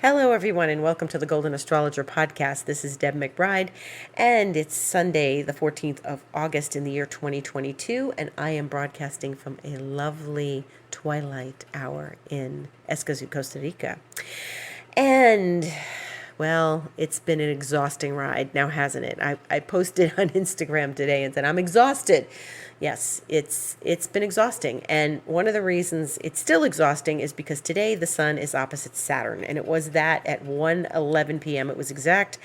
Hello, everyone, and welcome to the Golden Astrologer Podcast. This is Deb McBride, and it's Sunday, the 14th of August in the year 2022, and I am broadcasting from a lovely twilight hour in Escazú, Costa Rica. And well, it's been an exhausting ride now, hasn't it? I posted on Instagram today and said, I'm exhausted. Yes, it's been exhausting. And one of the reasons it's still exhausting is because today the sun is opposite Saturn. And it was that at 1:11 p.m. It was exact.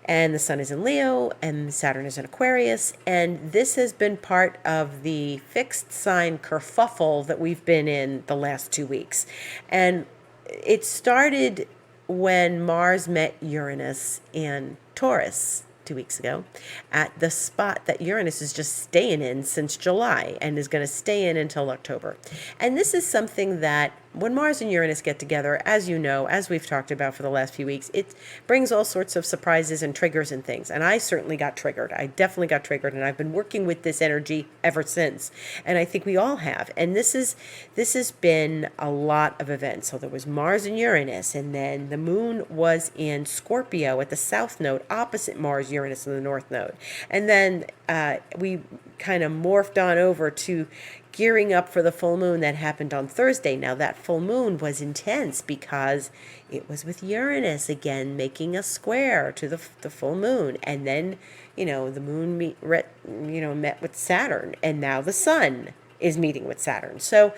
And the sun is in Leo and Saturn is in Aquarius. And this has been part of the fixed sign kerfuffle that we've been in the last 2 weeks. And it started when Mars met Uranus in Taurus 2 weeks ago at the spot that Uranus is just staying in since July and is going to stay in until October. And this is something that when Mars and Uranus get together, as you know, as we've talked about for the last few weeks, it brings all sorts of surprises and triggers and things. And I certainly got triggered. I definitely got triggered, and I've been working with this energy ever since. And I think we all have. And this has been a lot of events. So there was Mars and Uranus, and then the moon was in Scorpio at the south node, opposite Mars, Uranus, in the north node. And then we kind of morphed on over to gearing up for the full moon that happened on Thursday. Now, that full moon was intense because it was with Uranus again, making a square to the full moon. And then, the moon met with Saturn. And now the sun is meeting with Saturn. So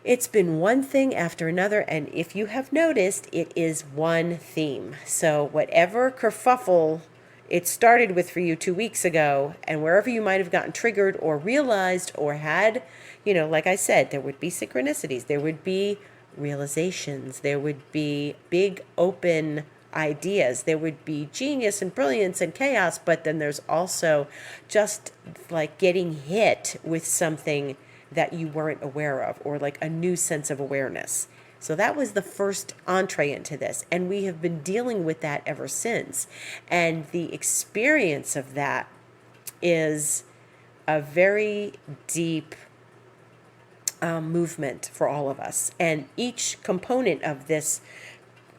it's been one thing after another. And if you have noticed, it is one theme. So whatever kerfuffle it started with for you 2 weeks ago, and wherever you might have gotten triggered or realized or had, like I said, there would be synchronicities, there would be realizations, there would be big open ideas, there would be genius and brilliance and chaos, but then there's also just like getting hit with something that you weren't aware of, or like a new sense of awareness. So that was the first entree into this, and we have been dealing with that ever since. And the experience of that is a very deep movement for all of us. And each component of this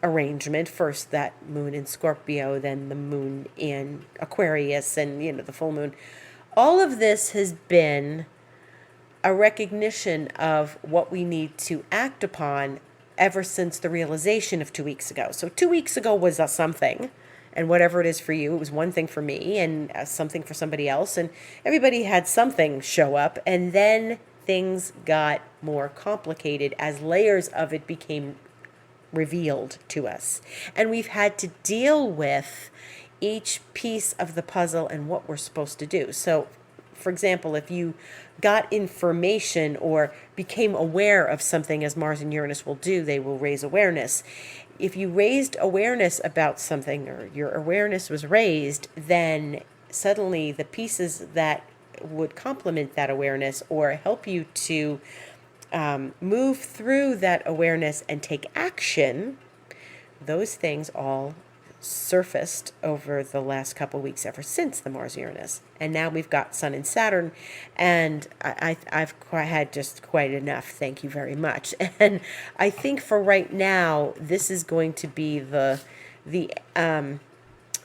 arrangement, first that moon in Scorpio, then the moon in Aquarius, and the full moon, all of this has been a recognition of what we need to act upon ever since the realization of 2 weeks ago. So 2 weeks ago was a something, and whatever it is for you, it was one thing for me and something for somebody else, and everybody had something show up, and then things got more complicated as layers of it became revealed to us. And we've had to deal with each piece of the puzzle and what we're supposed to do. So for example, if you got information or became aware of something, as Mars and Uranus will do, they will raise awareness. If you raised awareness about something, or your awareness was raised, then suddenly the pieces that would complement that awareness or help you to move through that awareness and take action, those things all surfaced over the last couple of weeks ever since the Mars Uranus. And now we've got Sun and Saturn, and I've had just quite enough. Thank you very much. And I think for right now, this is going to be the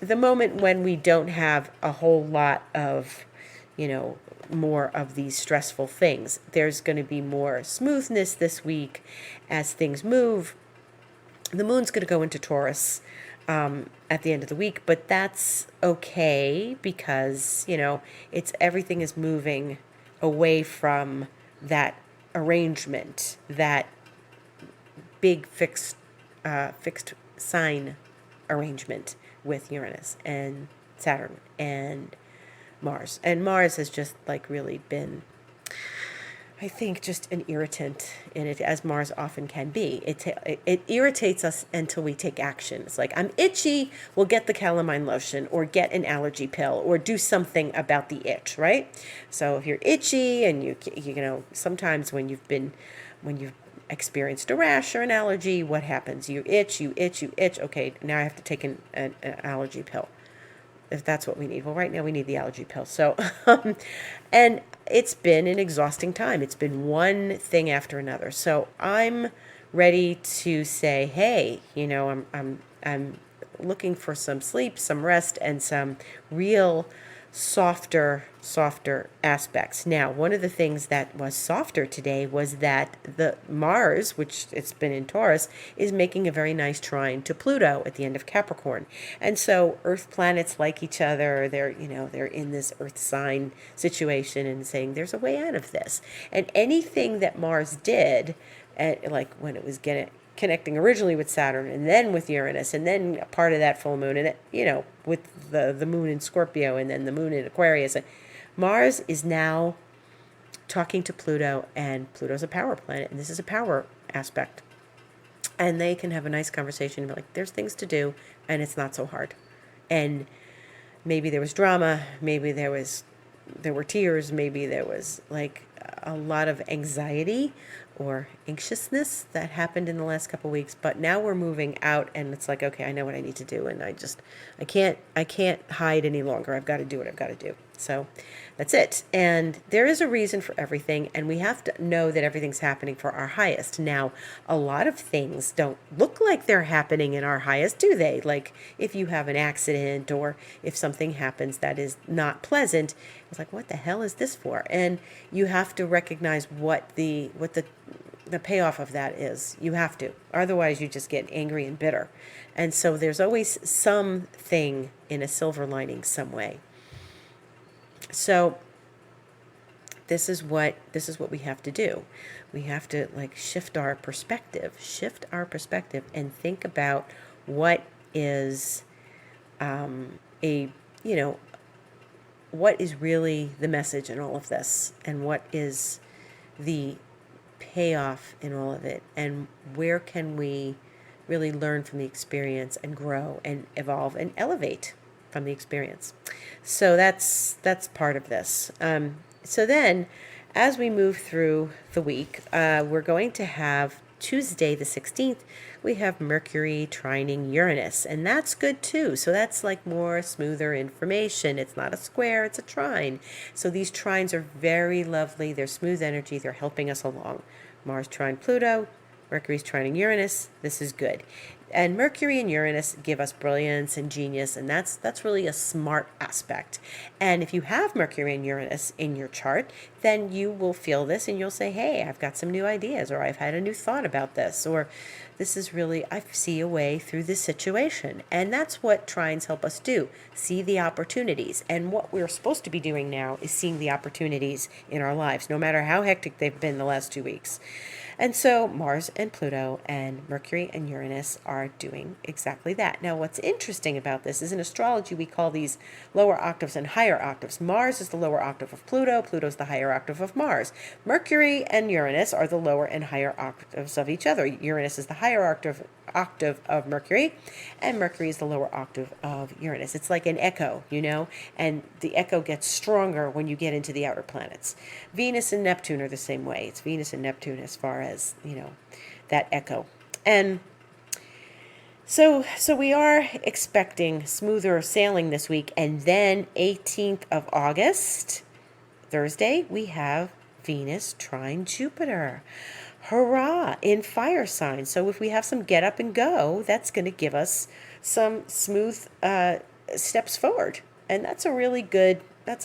moment when we don't have a whole lot of, more of these stressful things. There's going to be more smoothness this week as things move. The moon's going to go into Taurus at the end of the week, but that's okay because, everything is moving away from that arrangement, that big fixed sign arrangement with Uranus and Saturn and Mars. And Mars has just really been, I think, just an irritant in it, as Mars often can be. It irritates us until we take action. It's like, I'm itchy, we'll get the calamine lotion or get an allergy pill or do something about the itch, right? So if you're itchy and you sometimes when you've experienced a rash or an allergy, what happens? You itch. Okay, now I have to take an allergy pill, if that's what we need. Well, right now we need the allergy pill. So, and it's been an exhausting time. It's been one thing after another. So I'm ready to say, hey, I'm looking for some sleep, some rest, and some real softer aspects. Now, one of the things that was softer today was that the Mars, which it's been in Taurus, is making a very nice trine to Pluto at the end of Capricorn. And so Earth planets like each other. They're in this Earth sign situation and saying there's a way out of this. And anything that Mars did, like when it was connecting originally with Saturn and then with Uranus and then a part of that full moon and with the moon in Scorpio and then the moon in Aquarius. Mars is now talking to Pluto, and Pluto's a power planet, and this is a power aspect. And they can have a nice conversation and be like, there's things to do and it's not so hard. And maybe there was drama, maybe there were tears, maybe there was like a lot of anxiety or anxiousness that happened in the last couple of weeks, but now we're moving out and it's like, okay, I know what I need to do, and I can't hide any longer. I've got to do what I've got to do. So that's it. And there is a reason for everything, and we have to know that everything's happening for our highest. Now, a lot of things don't look like they're happening in our highest, do they? Like if you have an accident or if something happens that is not pleasant, it's like, what the hell is this for? And you have to recognize what the payoff of that is. You have to. Otherwise, you just get angry and bitter. And so there's always something in a silver lining some way. So this is what we have to do. We have to shift our perspective and think about what is what is really the message in all of this, and what is the payoff in all of it, and where can we really learn from the experience and grow and evolve and elevate from the experience. So that's part of this. So then, as we move through the week, we're going to have Tuesday the 16th, we have Mercury trining Uranus, and that's good too. So that's like more smoother information. It's not a square, it's a trine. So these trines are very lovely. They're smooth energy. They're helping us along. Mars trine Pluto, Mercury's trining Uranus. This is good. And Mercury and Uranus give us brilliance and genius, and that's really a smart aspect. And if you have Mercury and Uranus in your chart, then you will feel this and you'll say, hey, I've got some new ideas, or I've had a new thought about this, or this is really, I see a way through this situation. And that's what trines help us do, see the opportunities. And what we're supposed to be doing now is seeing the opportunities in our lives, no matter how hectic they've been the last 2 weeks. And so Mars and Pluto and Mercury and Uranus are doing exactly that. Now, what's interesting about this is in astrology, we call these lower octaves and higher octaves. Mars is the lower octave of Pluto. Pluto's the higher octave of Mars. Mercury and Uranus are the lower and higher octaves of each other. Uranus is the higher octave of Mercury, and Mercury is the lower octave of Uranus. It's like an echo, and the echo gets stronger when you get into the outer planets. Venus and Neptune are the same way. It's Venus and Neptune as far as, that echo. And so we are expecting smoother sailing this week, and then 18th of August, Thursday, we have Venus trine Jupiter. Hurrah, in fire signs. So if we have some get up and go, that's going to give us some smooth steps forward. And that's a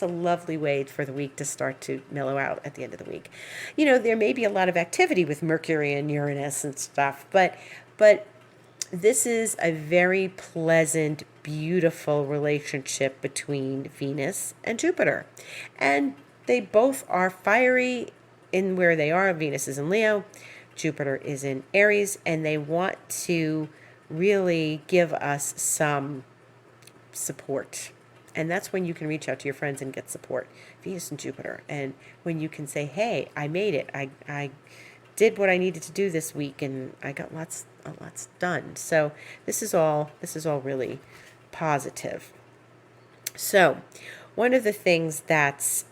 lovely way for the week to start to mellow out at the end of the week. There may be a lot of activity with Mercury and Uranus and stuff, but this is a very pleasant, beautiful relationship between Venus and Jupiter. And they both are fiery in where they are. Venus is in Leo, Jupiter is in Aries, and they want to really give us some support. And that's when you can reach out to your friends and get support, Venus and Jupiter. And when you can say, hey, I made it. I did what I needed to do this week, and I got lots done. So this is all really positive. So one of the things that's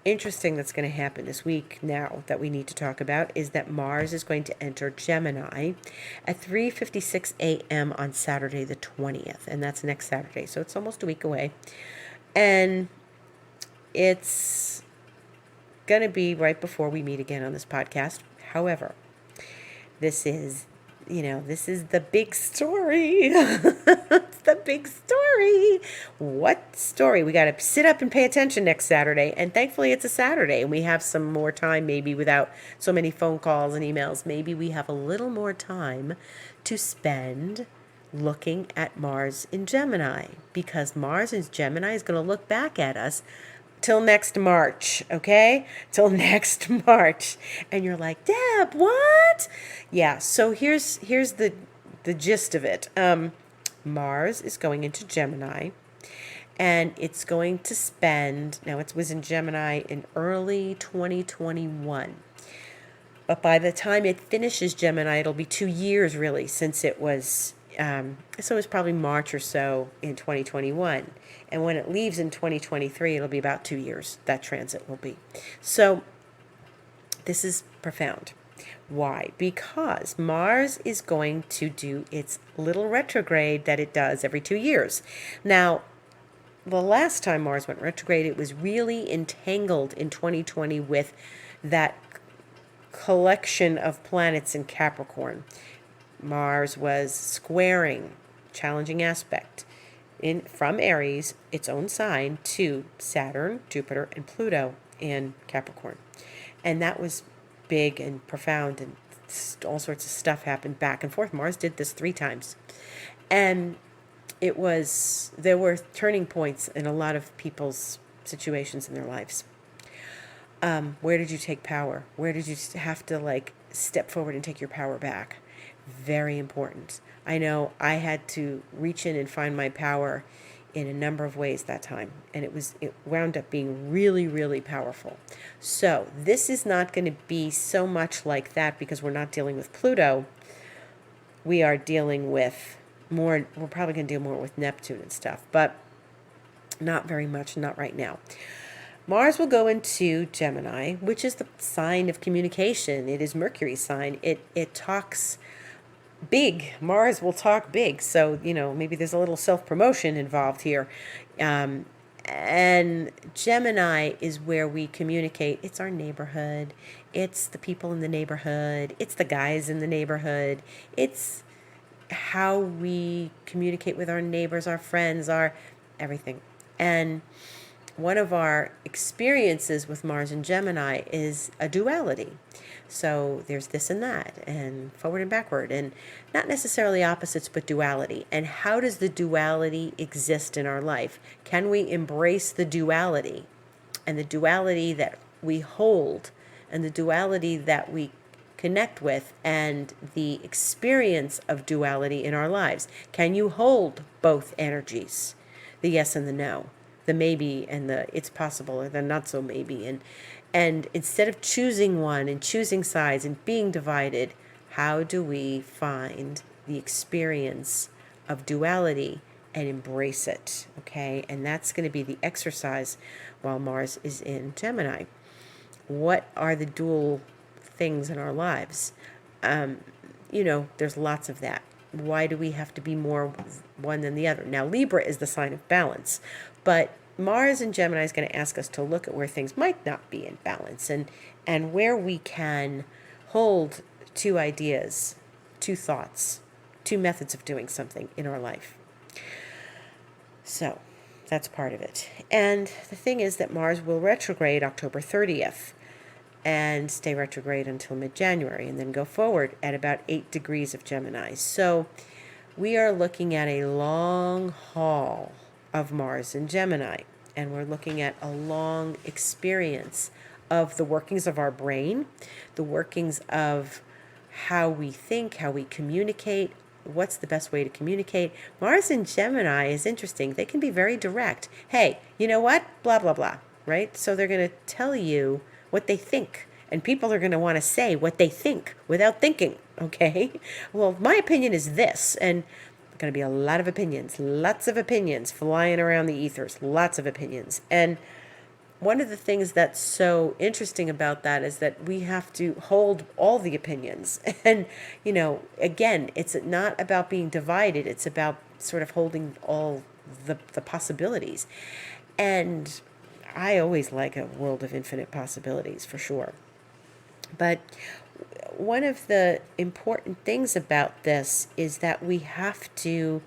interesting that's going to happen this week now that we need to talk about is that Mars is going to enter Gemini at 3:56 a.m. on Saturday the 20th, and that's next Saturday, so it's almost a week away. And it's going to be right before we meet again on this podcast. However, This is, this is the big story. It's the big story. What story? We got to sit up and pay attention next Saturday. And thankfully, it's a Saturday and we have some more time, maybe without so many phone calls and emails. Maybe we have a little more time to spend looking at Mars in Gemini, because Mars in Gemini is going to look back at us till next March, okay? Till next March. And you're like, Deb, what? Yeah, so here's the gist of it. Mars is going into Gemini, and it's going to spend, now it was in Gemini in early 2021. But by the time it finishes Gemini, it'll be 2 years really, since it was so it was probably March or so in 2021. And when it leaves in 2023, it'll be about 2 years, that transit will be. So this is profound. Why? Because Mars is going to do its little retrograde that it does every 2 years. Now, the last time Mars went retrograde, it was really entangled in 2020 with that collection of planets in Capricorn. Mars was squaring, challenging aspect, from Aries, its own sign, to Saturn, Jupiter, and Pluto in Capricorn. And that was big and profound, and all sorts of stuff happened back and forth. Mars did this 3 times. And there were turning points in a lot of people's situations in their lives. Where did you take power? Where did you have to step forward and take your power back? Very important. I know I had to reach in and find my power in a number of ways that time, and it wound up being really, really powerful. So this is not going to be so much like that, because we're not dealing with Pluto. We are dealing with more, we're probably going to deal more with Neptune and stuff, but not very much, not right now. Mars will go into Gemini, which is the sign of communication. It is Mercury's sign. It talks big. Mars will talk big. So, maybe there's a little self-promotion involved here. And Gemini is where we communicate. It's our neighborhood. It's the people in the neighborhood. It's the guys in the neighborhood. It's how we communicate with our neighbors, our friends, our everything. And one of our experiences with Mars and Gemini is a duality. So there's this and that, and forward and backward, and not necessarily opposites, but duality. And how does the duality exist in our life? Can we embrace the duality, and the duality that we hold, and the duality that we connect with, and the experience of duality in our lives? Can you hold both energies, the yes and the no, the maybe and the it's possible, or the not so maybe? And instead of choosing one and choosing sides and being divided, how do we find the experience of duality and embrace it? Okay, and that's going to be the exercise while Mars is in Gemini. What are the dual things in our lives? There's lots of that. Why do we have to be more one than the other? Now, Libra is the sign of balance, but Mars in Gemini is going to ask us to look at where things might not be in balance, and where we can hold 2 ideas, 2 thoughts, 2 methods of doing something in our life. So that's part of it. And the thing is that Mars will retrograde October 30th and stay retrograde until mid-January, and then go forward at about 8 degrees of Gemini. So we are looking at a long haul of Mars in Gemini, and we're looking at a long experience of the workings of our brain, the workings of how we think, how we communicate, what's the best way to communicate. Mars in Gemini is interesting. They can be very direct. Hey, you know what? Blah, blah, blah, right? So they're going to tell you what they think, and people are going to want to say what they think without thinking, okay? Well, my opinion is this, and going to be a lot of opinions, lots of opinions flying around the ethers, lots of opinions. And one of the things that's so interesting about that is that we have to hold all the opinions. And, again, it's not about being divided. It's about sort of holding all the possibilities. And I always like a world of infinite possibilities, for sure. But one of the important things about this is that we have to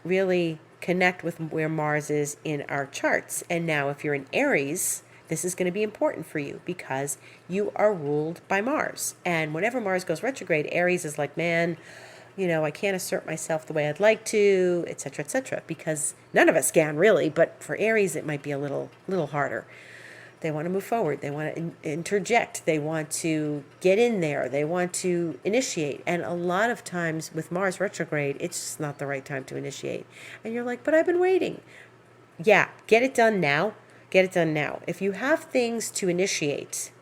really connect with where Mars is in our charts. And now, if you're in Aries, this is going to be important for you because you are ruled by Mars. And whenever Mars goes retrograde, Aries is like, man, I can't assert myself the way I'd like to, etc., etc. Because none of us can really, but for Aries, it might be a little harder. They want to move forward. They want to interject. They want to get in there. They want to initiate. And a lot of times with Mars retrograde, it's just not the right time to initiate. And you're like, but I've been waiting. Yeah, get it done now. Get it done now. If you have things to initiate,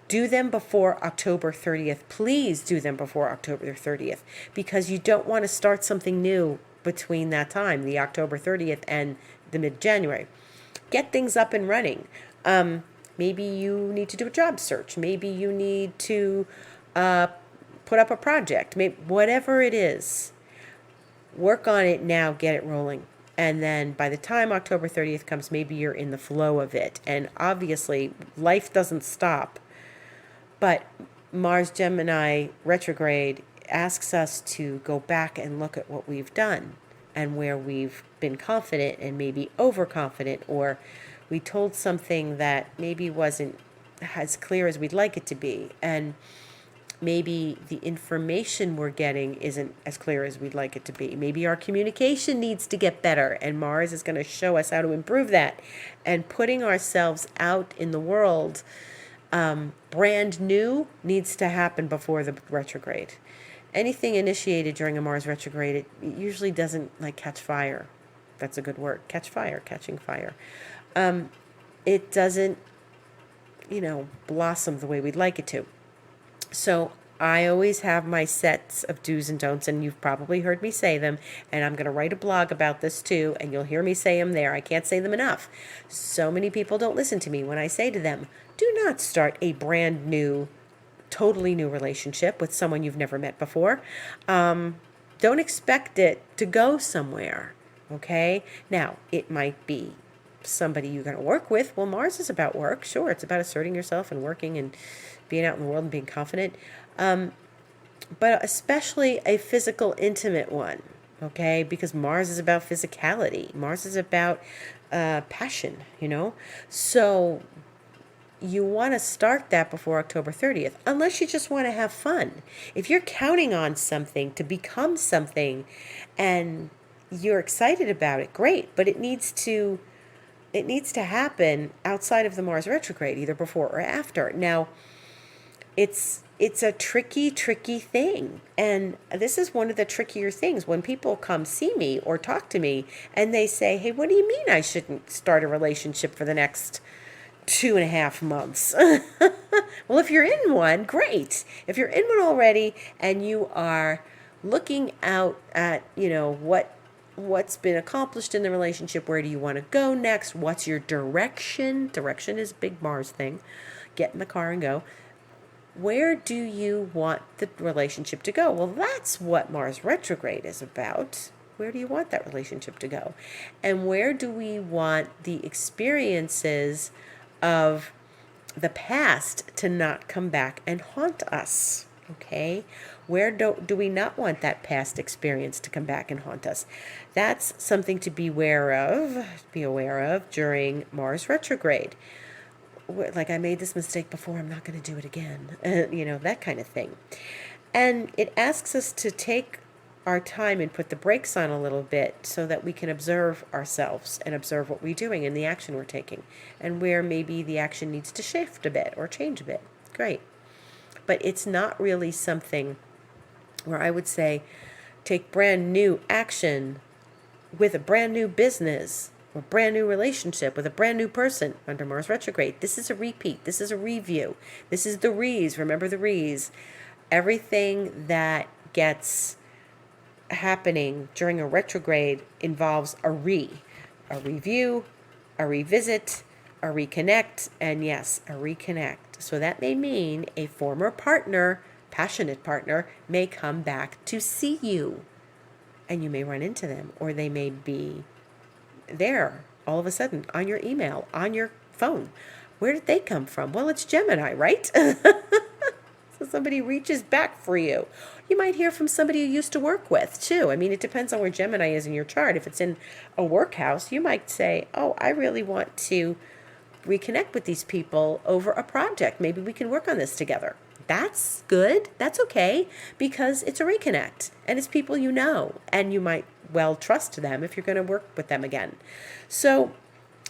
do them before October 30th. Please do them before October 30th because you don't want to start something new between that time, the October 30th and the mid-January. Get things up and running. Maybe you need to do a job search. Maybe you need to put up a project. Whatever it is, work on it now, get it rolling. And then by the time October 30th comes, maybe you're in the flow of it. And obviously, life doesn't stop. But Mars Gemini retrograde asks us to go back and look at what we've done and where we've been confident and maybe overconfident, or we told something that maybe wasn't as clear as we'd like it to be. And maybe the information we're getting isn't as clear as we'd like it to be. Maybe our communication needs to get better, and Mars is going to show us how to improve that. And putting ourselves out in the world brand new needs to happen before the retrograde. Anything initiated during a Mars retrograde, it usually doesn't catch fire. That's a good word. Catch fire, catching fire. It doesn't, blossom the way we'd like it to. So I always have my sets of do's and don'ts, and you've probably heard me say them, and I'm going to write a blog about this too, and you'll hear me say them there. I can't say them enough. So many people don't listen to me when I say to them, do not start a brand new, totally new relationship with someone you've never met before. Don't expect it to go somewhere, okay? Now, it might be somebody you're going to work with. Well, Mars is about work. Sure, it's about asserting yourself and working and being out in the world and being confident. But especially a physical, intimate one, okay? Because Mars is about physicality. Mars is about passion, So you want to start that before October 30th, unless you just want to have fun. If you're counting on something to become something and you're excited about it, great, but it needs to happen outside of the Mars retrograde, either before or after. Now, it's a tricky thing. And this is one of the trickier things when people come see me or talk to me and they say, hey, what do you mean I shouldn't start a relationship for the next 2.5 months? Well, if you're in one, great. If you're in one already and you are looking out at, what's been accomplished in the relationship, where do you want to go next? What's your direction? Direction is a big Mars thing. Get in the car and go. Where do you want the relationship to go? Well, that's what Mars retrograde is about. Where do you want that relationship to go? And where do we want the experiences of the past to not come back and haunt us? Okay? Where do we not want that past experience to come back and haunt us? That's something to be aware of during Mars retrograde. Like, I made this mistake before, I'm not going to do it again. That kind of thing. And it asks us to take our time and put the brakes on a little bit so that we can observe ourselves and observe what we're doing and the action we're taking, and where maybe the action needs to shift a bit or change a bit. Great. But it's not really something where I would say take brand new action with a brand new business or brand new relationship with a brand new person under Mars retrograde. This is a repeat. This is a review. This is the Re's. Remember the Re's. Everything that gets happening during a retrograde involves a review, a revisit, a reconnect, and yes, a reconnect. So that may mean a former partner, passionate partner, may come back to see you, and you may run into them, or they may be there all of a sudden on your email, on your phone. Where did they come from? Well, it's Gemini, right? So somebody reaches back for you. You might hear from somebody you used to work with too. I mean, it depends on where Gemini is in your chart. If it's in a work house, you might say, oh, I really want to reconnect with these people over a project. Maybe we can work on this together. That's good. That's okay, because it's a reconnect and it's people you know, and you might well trust them if you're going to work with them again. So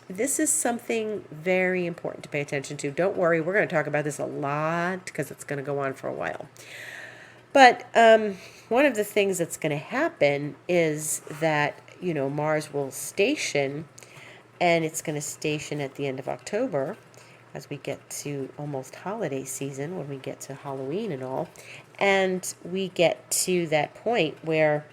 this is something very important to pay attention to. Don't worry, we're going to talk about this a lot because it's going to go on for a while. But one of the things that's going to happen is that, Mars will station, and it's going to station at the end of October as we get to almost holiday season, when we get to Halloween and all. And we get to that point where,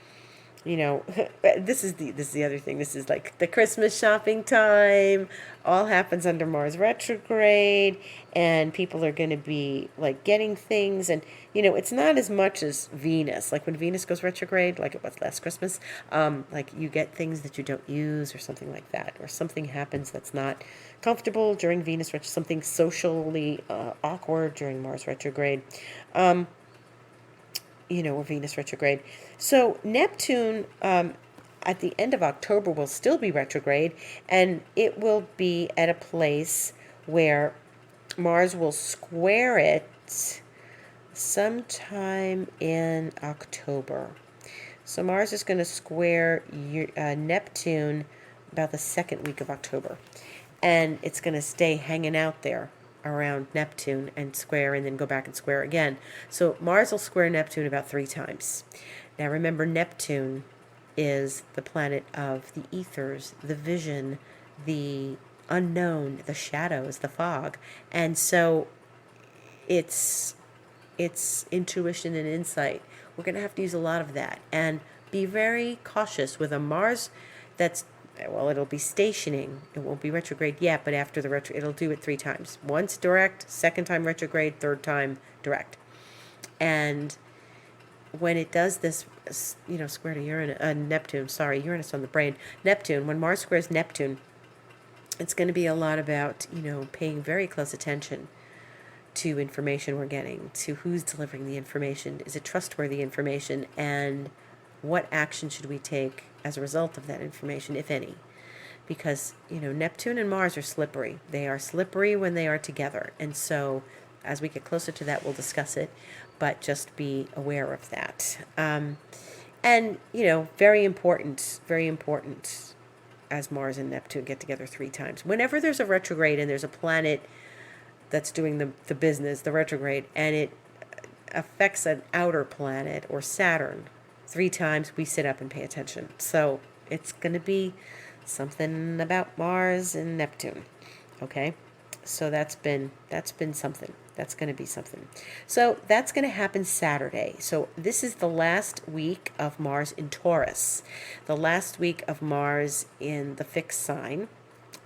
this is the other thing. This is like the Christmas shopping time. All happens under Mars retrograde, and people are going to be like getting things. And it's not as much as Venus. Like when Venus goes retrograde, like it was last Christmas, like you get things that you don't use or something like that, or something happens that's not comfortable during Venus retrograde, something socially awkward during Mars retrograde. Or Venus retrograde. So Neptune at the end of October will still be retrograde, and it will be at a place where Mars will square it sometime in October. So Mars is going to square Neptune about the second week of October, and it's going to stay hanging out there around Neptune and square, and then go back and square again. So Mars will square Neptune about 3 times. Now remember, Neptune is the planet of the ethers, the vision, the unknown, the shadows, the fog. And so it's intuition and insight. We're going to have to use a lot of that, and be very cautious with a Mars that's, well, it'll be stationing. It won't be retrograde yet, but after the it'll do it 3 times. Once direct, second time retrograde, third time direct. And when it does this, square to Uranus on the brain, Neptune, when Mars squares Neptune, it's going to be a lot about, paying very close attention to information we're getting, to who's delivering the information, is it trustworthy information, and what action should we take as a result of that information, if any. Because, Neptune and Mars are slippery. They are slippery when they are together. And so as we get closer to that, we'll discuss it, but just be aware of that. And, very important as Mars and Neptune get together 3 times. Whenever there's a retrograde and there's a planet that's doing the business, the retrograde, and it affects an outer planet or Saturn 3 times, we sit up and pay attention. So it's going to be something about Mars and Neptune. Okay? So that's been something. That's going to be something. So that's going to happen Saturday. So this is the last week of Mars in Taurus. The last week of Mars in the fixed sign.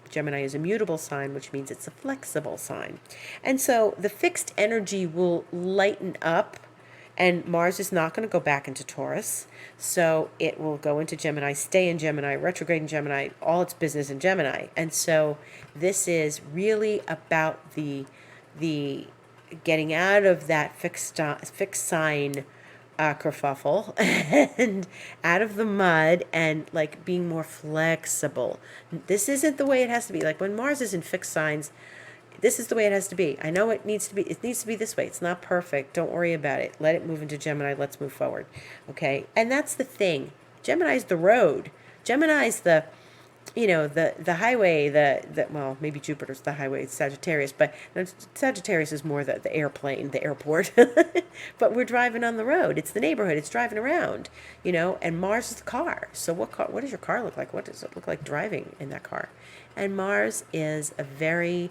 Gemini is a mutable sign, which means it's a flexible sign. And so the fixed energy will lighten up, and Mars is not going to go back into Taurus. So it will go into Gemini, stay in Gemini, retrograde in Gemini, all its business in Gemini. And so this is really about the getting out of that fixed sign kerfuffle and out of the mud, and like being more flexible. This isn't the way it has to be. Like when Mars is in fixed signs, this is the way it has to be. I know it needs to be this way. It's not perfect. Don't worry about it. Let it move into Gemini. Let's move forward. Okay? And that's the thing. Gemini's the road. Gemini's the highway, well, maybe Jupiter's the highway, it's Sagittarius, but Sagittarius is more the airplane, the airport. But we're driving on the road. It's the neighborhood. It's driving around, and Mars is the car. So what does your car look like? What does it look like driving in that car? And Mars is a very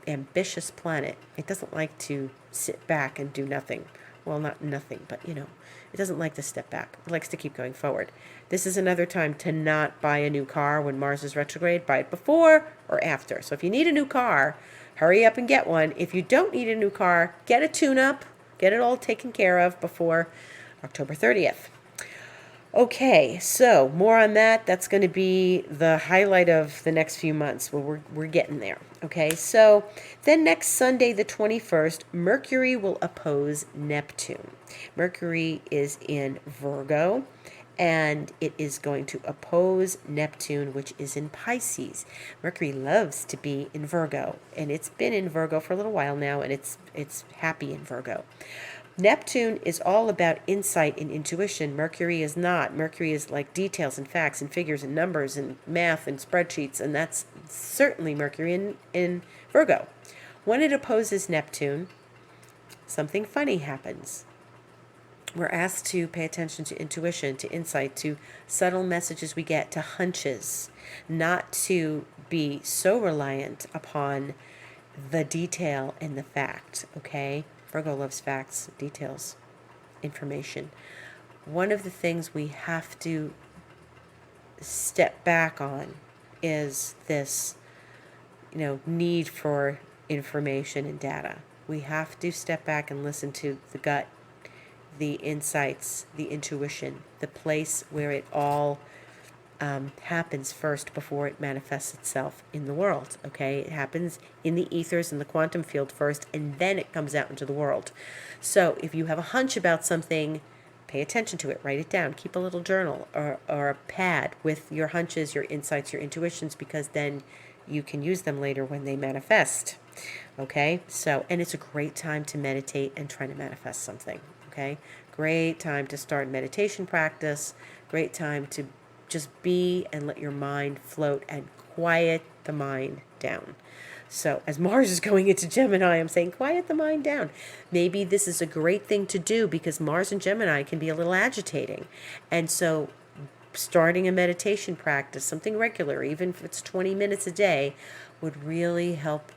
ambitious planet. It doesn't like to sit back and do nothing. Well, not nothing, but it doesn't like to step back. It likes to keep going forward. This is another time to not buy a new car when Mars is retrograde. Buy it before or after. So if you need a new car, hurry up and get one. If you don't need a new car, get a tune-up. Get it all taken care of before October 30th. Okay, so more on that. That's going to be the highlight of the next few months. Well, we're getting there. Okay, so then next Sunday, the 21st, Mercury will oppose Neptune. Mercury is in Virgo, and it is going to oppose Neptune, which is in Pisces. Mercury loves to be in Virgo, and it's been in Virgo for a little while now, and it's happy in Virgo. Neptune is all about insight and intuition. Mercury is not. Mercury is like details and facts and figures and numbers and math and spreadsheets, and that's certainly Mercury in Virgo. When it opposes Neptune, something funny happens. We're asked to pay attention to intuition, to insight, to subtle messages we get, to hunches, not to be so reliant upon the detail and the fact, okay? Virgo loves facts, details, information. One of the things we have to step back on is this, need for information and data. We have to step back and listen to the gut, the insights, the intuition, the place where it all happens first before it manifests itself in the world, okay? It happens in the ethers, in the quantum field first, and then it comes out into the world. So if you have a hunch about something, pay attention to it, write it down, keep a little journal or a pad with your hunches, your insights, your intuitions, because then you can use them later when they manifest, okay? So, and it's a great time to meditate and try to manifest something, okay? Great time to start meditation practice, great time to just be and let your mind float and quiet the mind down. So as Mars is going into Gemini, I'm saying quiet the mind down. Maybe this is a great thing to do because Mars and Gemini can be a little agitating. And so starting a meditation practice, something regular, even if it's 20 minutes a day, would really help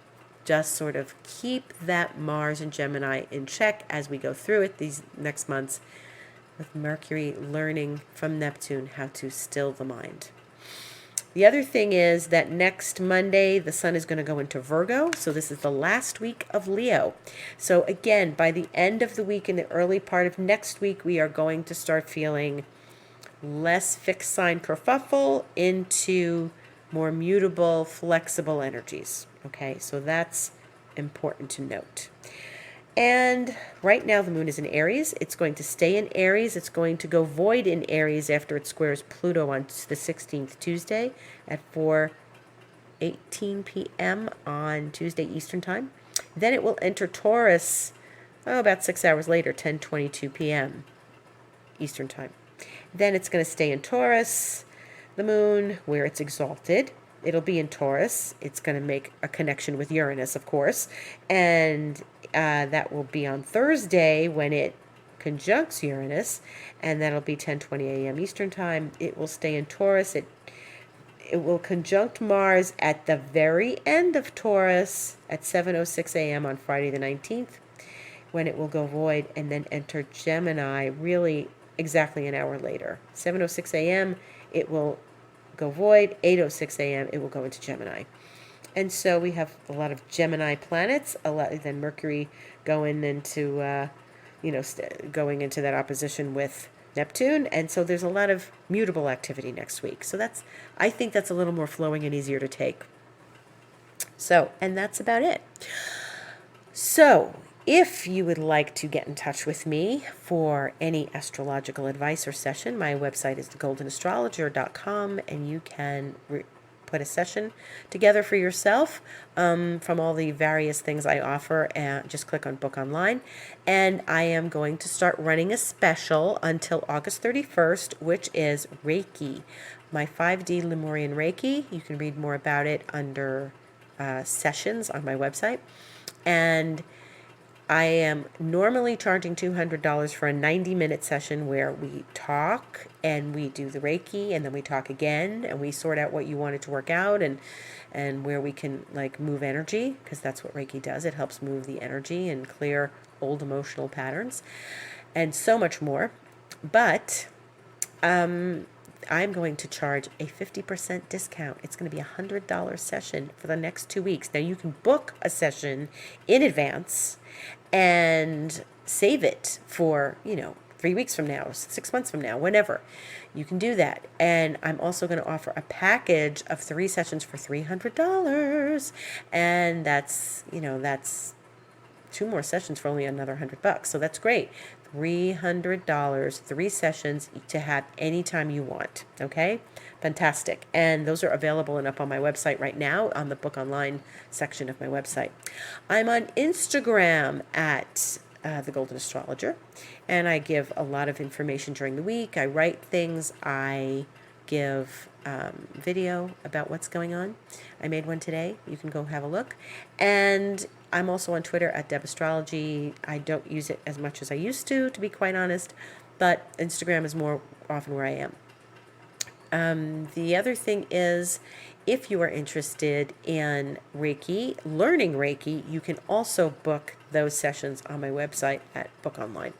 just sort of keep that Mars and Gemini in check as we go through it these next months, with Mercury learning from Neptune how to still the mind. The other thing is that next Monday, the sun is going to go into Virgo. So this is the last week of Leo. So again, by the end of the week, in the early part of next week, we are going to start feeling less fixed sign kerfuffle into more mutable, flexible energies. Okay, so that's important to note. And right now the moon is in Aries. It's going to stay in Aries. It's going to go void in Aries after it squares Pluto on the 16th, Tuesday at 4:18 p.m. on Tuesday Eastern Time. Then it will enter Taurus about 6 hours later, 10:22 p.m. Eastern Time. Then it's going to stay in Taurus, the moon, where it's exalted. It'll be in Taurus. It's going to make a connection with Uranus, of course, and that will be on Thursday when it conjuncts Uranus, and that'll be 10:20 a.m. Eastern Time. It will stay in Taurus. It will conjunct Mars at the very end of Taurus at 7:06 a.m. on Friday the 19th, when it will go void and then enter Gemini really exactly an hour later. 7:06 a.m. it will go void. 8:06 a.m. it will go into Gemini. And so we have a lot of Gemini planets, a lot, then Mercury going into, going into that opposition with Neptune. And so there's a lot of mutable activity next week. So I think that's a little more flowing and easier to take. So, and that's about it. So if you would like to get in touch with me for any astrological advice or session, my website is thegoldenastrologer.com, and you can put a session together for yourself from all the various things I offer, and just click on book online. And I am going to start running a special until August 31st, which is Reiki, my 5D Lemurian Reiki. You can read more about it under sessions on my website. And I am normally charging $200 for a 90-minute session where we talk and we do the Reiki, and then we talk again and we sort out what you wanted to work out, and where we can move energy, because that's what Reiki does. It helps move the energy and clear old emotional patterns and so much more. But I'm going to charge a 50% discount. It's going to be a $100 session for the next 2 weeks. Now you can book a session in advance and save it for, 3 weeks from now, 6 months from now, whenever. You can do that. And I'm also going to offer a package of 3 sessions for $300. And that's 2 more sessions for only another $100. So that's great. $300, 3 sessions to have anytime you want. Okay? Fantastic. And those are available and up on my website right now on the book online section of my website. I'm on Instagram at the Golden Astrologer, and I give a lot of information during the week. I write things. I give video about what's going on. I made one today. You can go have a look. And I'm also on Twitter at Deb Astrology. I don't use it as much as I used to be quite honest, but Instagram is more often where I am. The other thing is, if you are interested in Reiki, learning Reiki, you can also book those sessions on my website at Book Online.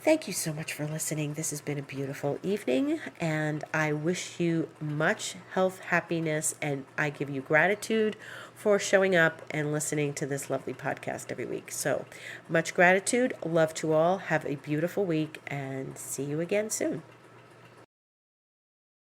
Thank you so much for listening. This has been a beautiful evening, and I wish you much health, happiness, and I give you gratitude for showing up and listening to this lovely podcast every week. So much gratitude, love to all, have a beautiful week, and see you again soon.